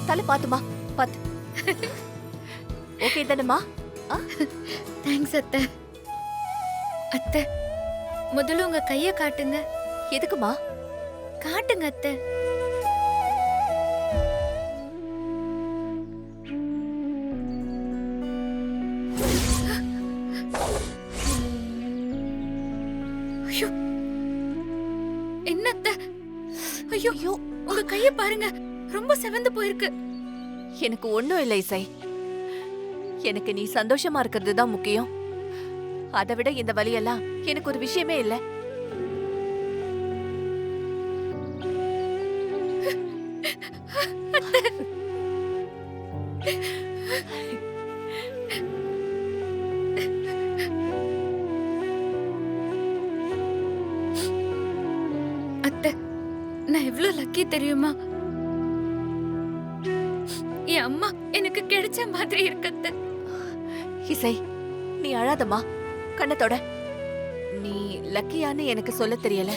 தலை பாத்துமா பாத்து. Okay தானேம்மா? Thanks அத்தை. அத்தை, முதல்ல உங்க கைய காட்டுங்க. எதுக்குமா? காட்டுங்க அத்தை. ஐயோ, என்ன அத்தை? ஐயோ, உங்க கைய பாருங்க, ரொம்ப செவந்து போயிருக்கு. எனக்கு ஒண்ணும் இல்லை இசை. எனக்கு நீ சந்தோஷமா இருக்கிறது தான் முக்கியம். அதை விட இந்த வலியெல்லாம் எனக்கு ஒரு விஷயமே இல்லை. அத்தை, நான் எவ்வளவு லக்கி தெரியுமா? என் அம்மா எனக்கு கிடைச்ச மாதிரி இருக்கு அத்தை. இசை, நீ அழாதம்மா, கண்ணத்தோட. நீ லக்கியான்னு எனக்கு சொல்ல தெரியல.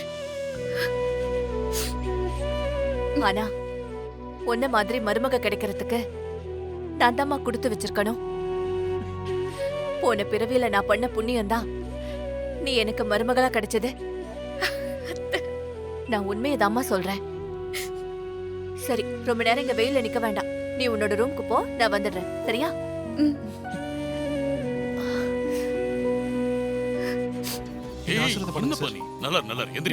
ஆனா உன்ன மாதிரி மருமக கிடைக்கிறதுக்கு நான் தாம்மா கொடுத்து வச்சிருக்கணும். போன பிறவியில நான் பண்ண புண்ணியம்தான் நீ எனக்கு மருமகளா கிடைச்சது. நான் உண்மையதாம்மா சொல்றேன். சரி, ரொம்ப நேரம் இங்க வெயில நிக்க வேண்டாம். நீ உன்னோட ரூம்க்கு போ, நான் வந்துடுறேன். சரியா?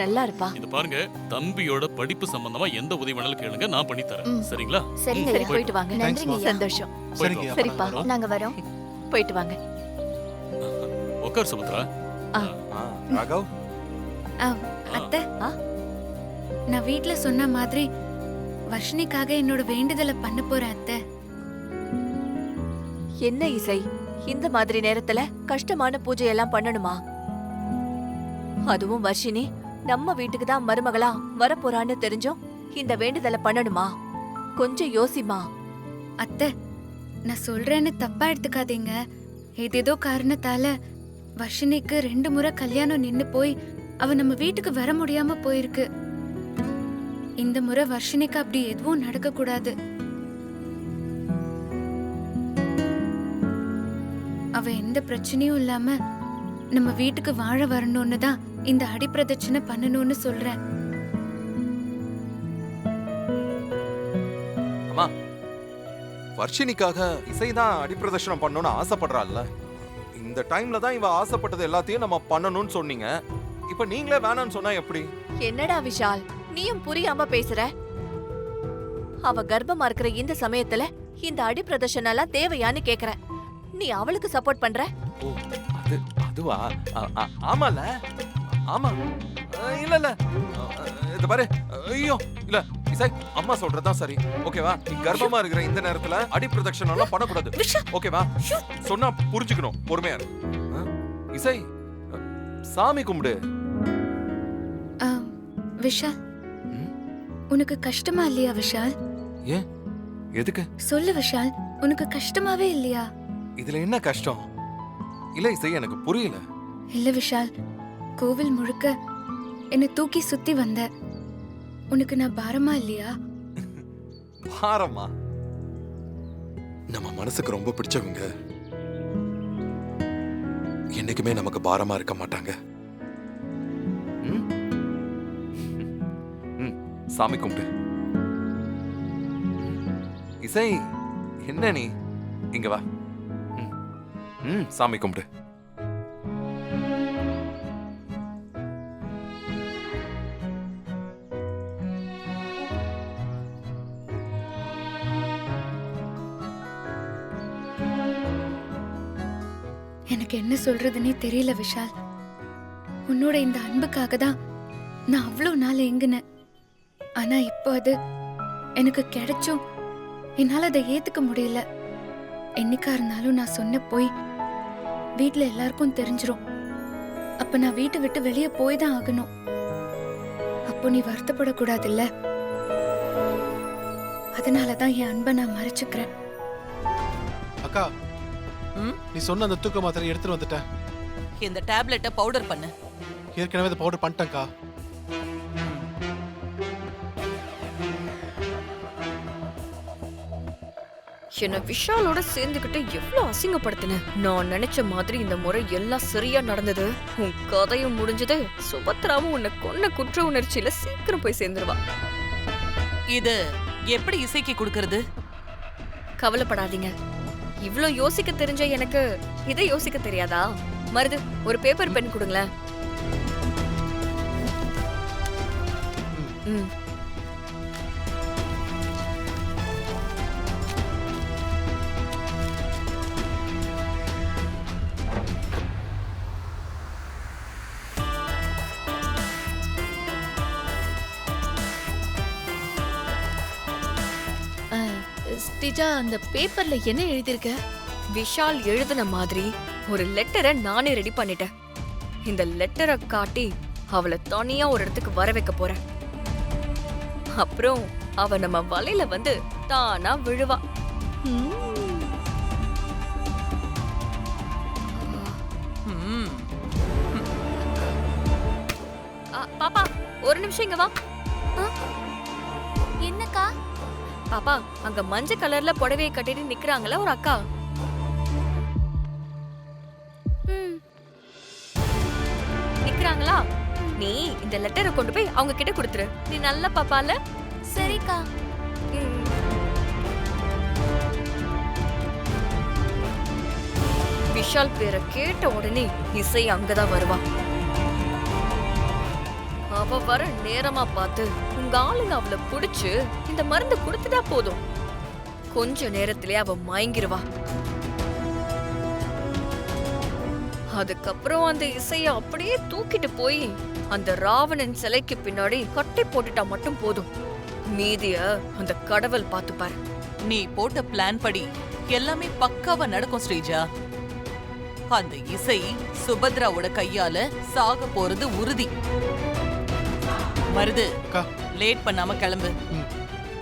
நல்லா இருப்பா. இது பாருங்க, தம்பியோட படிப்பு சம்பந்தமா எந்த உதவி வேணாலும் கேளுங்க, நான் பண்ணி தரேன். சரிங்களா? சரி, போயிட்டு வாங்க. சந்தோஷம். சரிப்பா, நாங்க வரோம். போயிட்டு வாங்க. உட்கார் சுபத்ரா. ராகவ், அத்தை, நான் வீட்ல சொன்ன மாதிரி வர்ஷினிக்காக என்னோட வேண்டுதலை பண்ண போறேன் அத்தை. என்ன இசை, இந்த மாதிரி நேரத்துல கஷ்டமான பூஜை எல்லாம் பண்ணணுமா? அதுவும் வர்ஷினி நம்ம வீட்டுக்கு தான் மருமகளா வரப்போறான்னு தெரிஞ்சும் இந்த வேண்டுதலை பண்ணணுமா? கொஞ்சம் யோசிமா. அத்தை, நான் சொல்றேன்னு தப்பா எடுத்துக்காதீங்க. ஏதேதோ காரணத்தால வர்ஷினிக்கு 2 முறை கல்யாணம் நின்னு போய் அவ நம்ம வீட்டுக்கு வர முடியாம போயிருக்கு. இந்த முறை வர்ஷினிக்கு அப்படி எதுவும் நடக்க கூடாது. அவ எந்த பிரச்சனையும் இல்லாம நம்ம வீட்டுக்கு வாழ வரணும்னு தான் இந்த அடிப்பிரதட்சணை பண்ணணும்னு சொல்றேன். அம்மா, வர்ஷினிக்காக இசைதான் அடிப்பிரதர்ஷனம் பண்ணணும்னு ஆசைப்படுறாள்ல. இந்த டைம்ல தான் இவ ஆசைப்பட்டது எல்லாத்தையும் நம்ம பண்ணணும்னு சொன்னீங்க. இப்ப நீங்களே வேணாம்னு சொன்னா எப்படி? என்னடா விஷால், நீயும் புரியாம பேசுற? அவ கர்ப்பமா இருக்கிற இந்த சமயத்துல இந்த அடி பிரதர்ஷனம் எல்லாம் தேவையான்னு கேக்குற. நீ அவளுக்கு சப்போர்ட் பண்ற? ஓ, அதுவா? ஆமால, ஆமா. இல்ல இல்ல, இது பாரு. ஐயோ இல்ல இசை, அம்மா சொல்றதுதான் சரி. ஓகேவா? நீ கர்ப்பமா இருக்கிற இந்த நேரத்துல அடி பிரதட்சணம் எல்லாம் பண்ணக்கூடாது. ஓகேவா? சொன்னா புரிஞ்சுக்கணும். பொறுமையா இரு. இசை, சாமி கும்பிடு. விஷால், உனக்கு கஷ்டமா இல்லையா விஷால்? ஏன்? எதுக்கு? சொல்லு விஷால், உனக்கு கஷ்டமாவே இல்லையா? இதுல என்ன கஷ்டம்? இல்ல இசை, எனக்கு புரியல. இல்ல விஷால், கோவில் முழுக்க என்ன தூக்கி சுத்தி வந்த. உனக்கு நான் பாரமா இல்லையா? பாரமா? நம்ம மனசுக்கு ரொம்ப பிடிச்சவங்க என்னைக்குமே நமக்கு பாரமா இருக்க மாட்டாங்க. சாமி கும்பிடு. இசை, என்ன நீ? இங்க வா. சாமி கும்பிடு. எனக்கு என்ன சொல்றதுன்னே தெரியல விஷால். உன்னோட இந்த அன்புக்காக தான் நான் அவ்வளவு நாள் ஏங்கினேன். ஆனா இப்போ அது எனக்கு கிடைச்சும் என்னால அதை ஏத்துக்க முடியல. என்னைக்கா இருந்தாலும் நான் சொன்ன போய் வீட்டுல எல்லாருக்கும் தெரிஞ்சிரும். அப்ப நான் வீட்டை விட்டு வெளியே போய் தான் ஆகணும். அப்போ நீ வருத்தப்படக்கூடாதுல்ல. அதனாலதான் என் அன்பை நான் மறைச்சுக்கிறேன். அக்கா, நீ சொன்ன அந்த தூக்க மாத்திரை எடுத்துட்டு வந்துட்டேன். இந்த டேப்லெட்டை பவுடர் பண்ணு. ஏற்கனவே அதை பவுடர் பண்ணிட்டேன்க்கா. என்ன விஷாலோட சேர்ந்துகிட்டு எவ்வளவு அசிங்கப்படுத்தின. நான் நினைச்ச மாதிரி இந்த முறை எல்லாம் சரியா நடந்தது. உன் கதையும் முடிஞ்சது. சுபத்ராவும் உன்னை கொன்ன குற்ற உணர்ச்சியில சீக்கிரம் போய் சேர்ந்துருவா. இது எப்படி இசைக்கு கொடுக்கறது? கவலைப்படாதீங்க. இவ்ளோ யோசிக்க தெரிஞ்ச எனக்கு இதை யோசிக்க தெரியாதா? மருது, ஒரு பேப்பர் பென் கொடுங்களேன். ம். ஸ்ரீஜா, அந்த பேப்பர்ல என்ன எழுதிருக்க? விஷால் எழுதின மாதிரி ஒரு லெட்டரை நானே ரெடி பண்ணிட்டேன். இந்த லெட்டரை காட்டி அவளை தனியா ஒரு இடத்துக்கு வர வைக்க போறேன். அப்புறம் அவ நம்ம வலையில வந்து தானா விழுவா. ம். பாப்பா, ஒரு நிமிஷம் இங்க வா. என்னக்கா? பாப்பா, அங்க மஞ்சள் கலர்ல புடவையை கட்டிட்டு நிக்கறாங்களா ஒரு அக்கா. நிக்கறாங்களா? நீ இந்த லெட்டரை கொண்டு போய் அவங்க கிட்ட கொடுத்துரு. நீ நல்ல பாப்பால. சரிக்கா. விஷால் பேரை கேட்ட உடனே இசை அங்கதான் வருவா. அவ வர நேரமா பார்த்து உங்க ஆளுங்க அவளை புடிச்சு இந்த மருந்து கொடுத்துட்டா போதும். கொஞ்ச நேரத்திலே அவ மயங்கிருவா. அதுக்கப்புறம் அந்த இசைய அப்படியே தூக்கிட்டு போய் அந்த ராவணன் சிலைக்கு பின்னாடி கட்டி போட்டுட்டா மட்டும் போதும். மீதிய அந்த கடவுள் பார்த்துப்பாரு. நீ போட்ட பிளான் படி எல்லாமே பக்காவா நடக்கும் ஸ்ரீஜா. அந்த இசை சுபத்ராவோட கையால சாக போறது உறுதி. மருது, அக்கா. லேட் பண்ணாம கிளம்பு.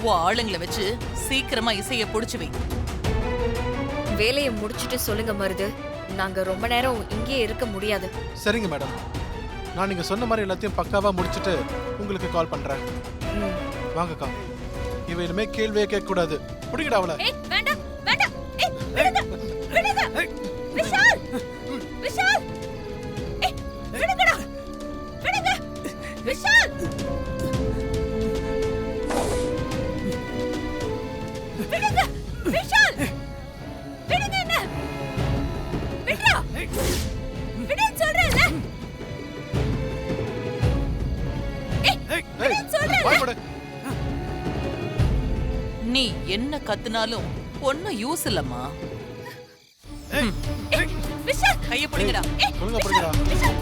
உன் ஆளுங்களை வச்சு சீக்கிரமா இசைய புடிச்சு வை. வேலையை முடிச்சிட்டு சொல்லுங்க மருது. நாங்க ரொம்ப நேரம் இங்கேயே இருக்க முடியாது. சரிங்க மேடம், நான் நீங்க சொன்ன மாதிரி எல்லாத்தையும் பக்காவா முடிச்சிட்டு உங்களுக்கு கால் பண்றேன். வாங்கக்கா. இவ இனிமே கேள்வியே கேட்க கூடாது. புடிங்கடா அவளை. வேண்டாம் வேண்டாம். விடுங்க விடுங்க. விஷால் விஷால். விடுங்கடா விடுங்க. விஷால் விடுங்க. விஷால் விடுங்க. என்ன விடுடா. விடுன்னு சொல்றேன்ல. வாய் மூடு. நீ என்ன கத்துனாலும் ஒன்னும் யூஸ் இல்லம்மா. விஷால் கைய பிடிங்கடா. ஒழுங்கா புடிங்கடா. விஷால்